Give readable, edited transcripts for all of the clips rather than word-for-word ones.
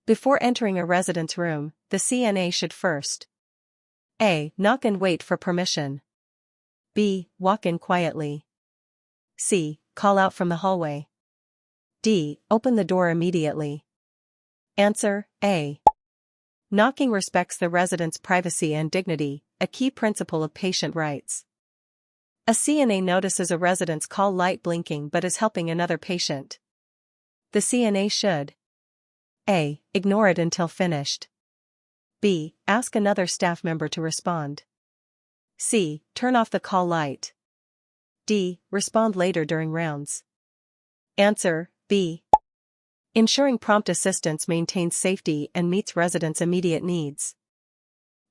Before entering a resident's room, the CNA should first A. Knock and wait for permission. B. Walk in quietly. C. Call out from the hallway. D. Open the door immediately. Answer: A. Knocking respects the resident's privacy and dignity, a key principle of patient rights. A CNA notices a resident's call light blinking but is helping another patient. The CNA should A. Ignore it until finished. B. Ask another staff member to respond. C. Turn off the call light. D. Respond later during rounds. Answer: B. Ensuring prompt assistance maintains safety and meets residents' immediate needs.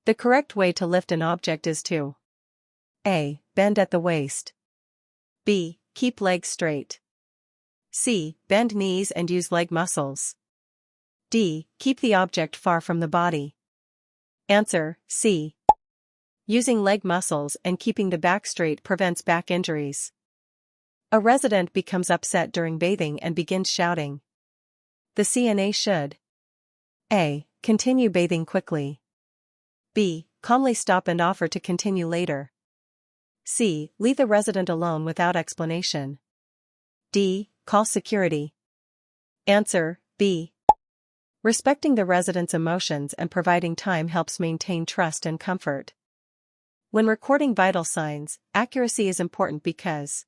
The correct way to lift an object is to A. Bend at the waist. B. Keep legs straight. C. Bend knees and use leg muscles. D. Keep the object far from the body. Answer: C. Using leg muscles and keeping the back straight prevents back injuries. A resident becomes upset during bathing and begins shouting. The CNA should A. Continue bathing quickly. B. Calmly stop and offer to continue later. C. Leave the resident alone without explanation. D. Call security. Answer: B. Respecting the resident's emotions and providing time helps maintain trust and comfort. When recording vital signs, accuracy is important because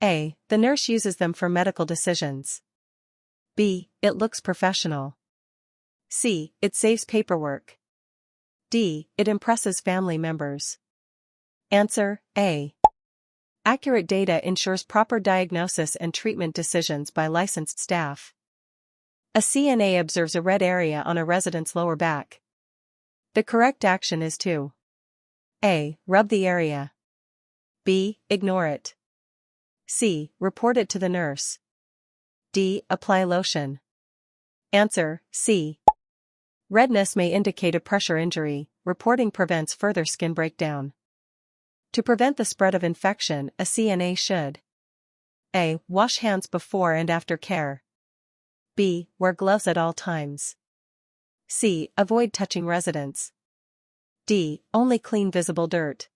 A. The nurse uses them for medical decisions. B. It looks professional. C. It saves paperwork. D. It impresses family members. Answer: A. Accurate data ensures proper diagnosis and treatment decisions by licensed staff. A CNA observes a red area on a resident's lower back. The correct action is to A. Rub the area. B. Ignore it. C. Report it to the nurse. D. Apply lotion. Answer: C. Redness may indicate a pressure injury. Reporting prevents further skin breakdown. To prevent the spread of infection, a CNA should A. Wash hands before and after care. B. Wear gloves at all times. C. Avoid touching residents. D. Only clean visible dirt.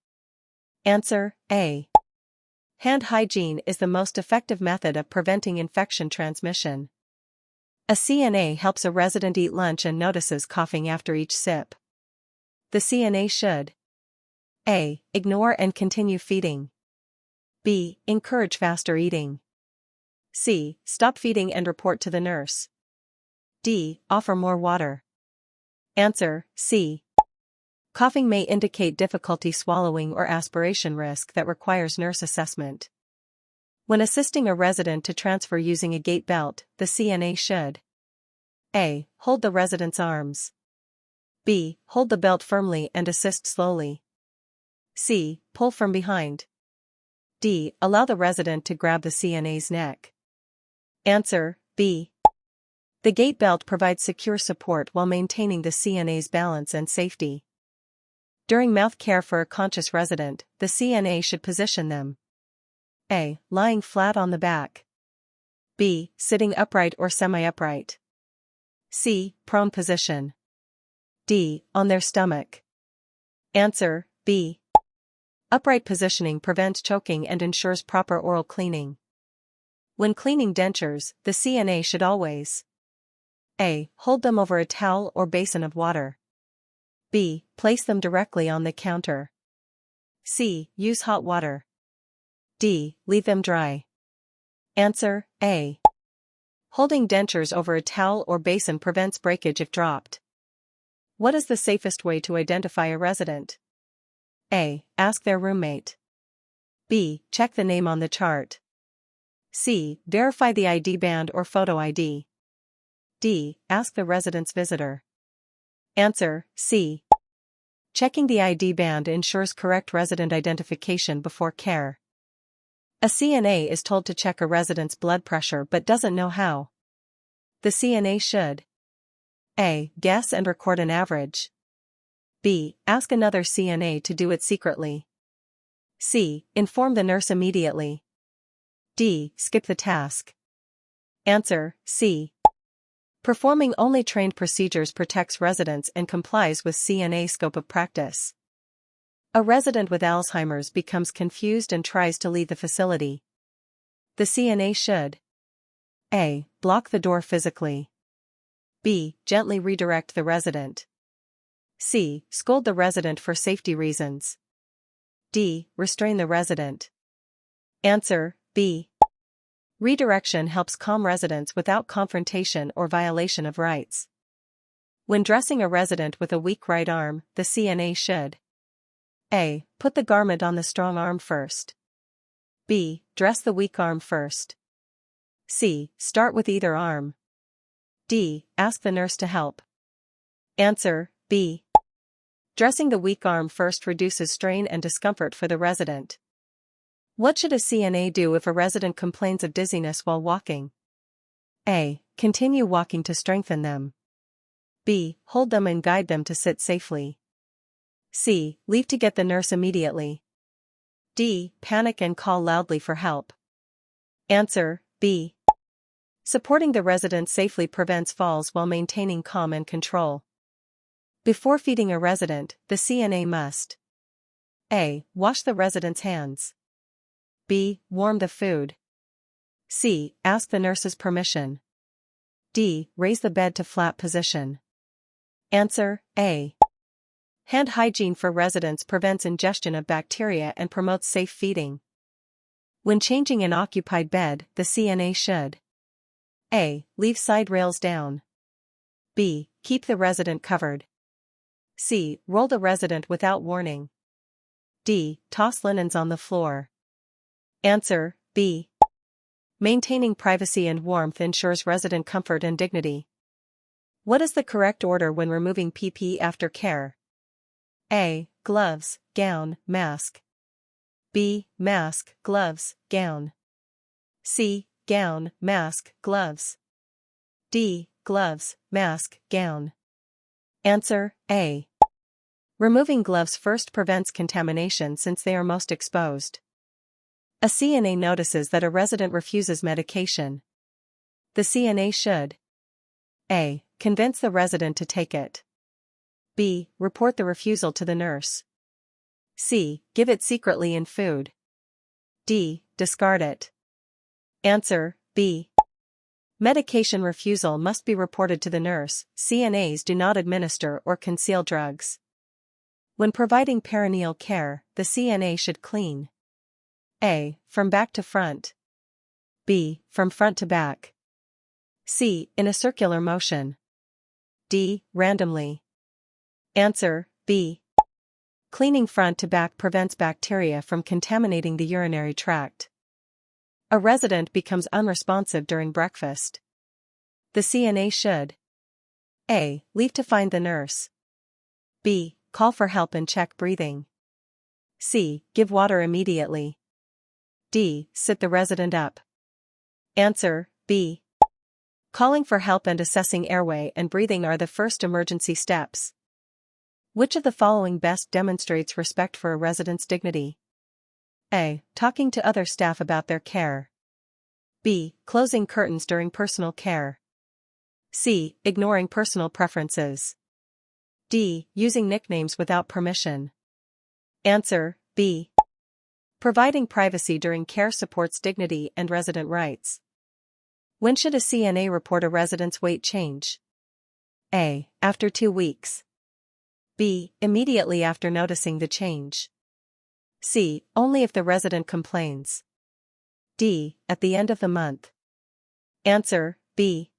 Answer: A. Hand hygiene is the most effective method of preventing infection transmission. A CNA helps a resident eat lunch and notices coughing after each sip. The CNA should A. Ignore and continue feeding. B. Encourage faster eating. C. Stop feeding and report to the nurse. D. Offer more water. Answer: C. Coughing may indicate difficulty swallowing or aspiration risk that requires nurse assessment. When assisting a resident to transfer using a gait belt, the CNA should A. Hold the resident's arms. B. Hold the belt firmly and assist slowly. C. Pull from behind. D. Allow the resident to grab the CNA's neck. Answer: B. The gait belt provides secure support while maintaining the CNA's balance and safety. During mouth care for a conscious resident, the CNA should position them A. Lying flat on the back. B. Sitting upright or semi-upright. C. Prone position. D. On their stomach. Answer: B. Upright positioning prevents choking and ensures proper oral cleaning. When cleaning dentures, the CNA should always A. Hold them over a towel or basin of water. B. Place them directly on the counter. C. Use hot water. D. Leave them dry. Answer: A. Holding dentures over a towel or basin prevents breakage if dropped. What is the safest way to identify a resident? A. Ask their roommate. B. Check the name on the chart. C. Verify the ID band or photo ID. D. Ask the resident's visitor. Answer: C. Checking the ID band ensures correct resident identification before care. A CNA is told to check a resident's blood pressure but doesn't know how. The CNA should A. Guess and record an average. B. Ask another CNA to do it secretly. C. Inform the nurse immediately. D. Skip the task. Answer: C. Performing only trained procedures protects residents and complies with CNA scope of practice. A resident with Alzheimer's becomes confused and tries to leave the facility. The CNA should: A. Block the door physically. B. Gently redirect the resident. C. Scold the resident for safety reasons. D. Restrain the resident. Answer: B. Redirection helps calm residents without confrontation or violation of rights. When dressing a resident with a weak right arm, the CNA should: A. Put the garment on the strong arm first. B. Dress the weak arm first. C. Start with either arm. D. Ask the nurse to help. Answer: B. Dressing the weak arm first reduces strain and discomfort for the resident. What should a CNA do if a resident complains of dizziness while walking? A. Continue walking to strengthen them. B. Hold them and guide them to sit safely. C. Leave to get the nurse immediately. D. Panic and call loudly for help. Answer: B. Supporting the resident safely prevents falls while maintaining calm and control. Before feeding a resident, the CNA must: A. Wash the resident's hands. B. Warm the food. C. Ask the nurse's permission. D. Raise the bed to flat position. Answer: A. Hand hygiene for residents prevents ingestion of bacteria and promotes safe feeding. When changing an occupied bed, the CNA should: A. Leave side rails down. B. Keep the resident covered. C. Roll the resident without warning. D. Toss linens on the floor. Answer: B. Maintaining privacy and warmth ensures resident comfort and dignity. What is the correct order when removing PP after care? A. Gloves, gown, mask. B. Mask, gloves, gown. C. Gown, mask, gloves. D. Gloves, mask, gown. Answer: A. Removing gloves first prevents contamination since they are most exposed. A CNA notices that a resident refuses medication. The CNA should: A. Convince the resident to take it. B. Report the refusal to the nurse. C. Give it secretly in food. D. Discard it. Answer: B. Medication refusal must be reported to the nurse. CNAs do not administer or conceal drugs. When providing perineal care, the CNA should clean: A. From back to front. B. From front to back. C. In a circular motion. D. Randomly. Answer: B. Cleaning front to back prevents bacteria from contaminating the urinary tract. A resident becomes unresponsive during breakfast. The CNA should: A. Leave to find the nurse. B. Call for help and check breathing. C. Give water immediately. D. Sit the resident up. Answer: B. Calling for help and assessing airway and breathing are the first emergency steps. Which of the following best demonstrates respect for a resident's dignity? A. Talking to other staff about their care. B. Closing curtains during personal care. C. Ignoring personal preferences. D. Using nicknames without permission. Answer: B. Providing privacy during care supports dignity and resident rights. When should a CNA report a resident's weight change? A. After 2 weeks. B. Immediately after noticing the change. C. Only if the resident complains. D. At the end of the month. Answer: B.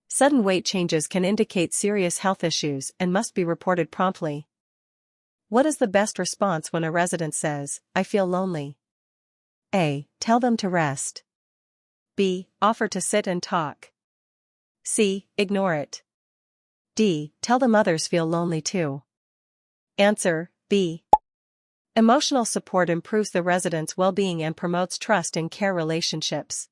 Sudden weight changes can indicate serious health issues and must be reported promptly. What is the best response when a resident says, "I feel lonely"? A. Tell them to rest. B. Offer to sit and talk. C. Ignore it. D. Tell them others feel lonely too. Answer: B. Emotional support improves the resident's well-being and promotes trust in care relationships.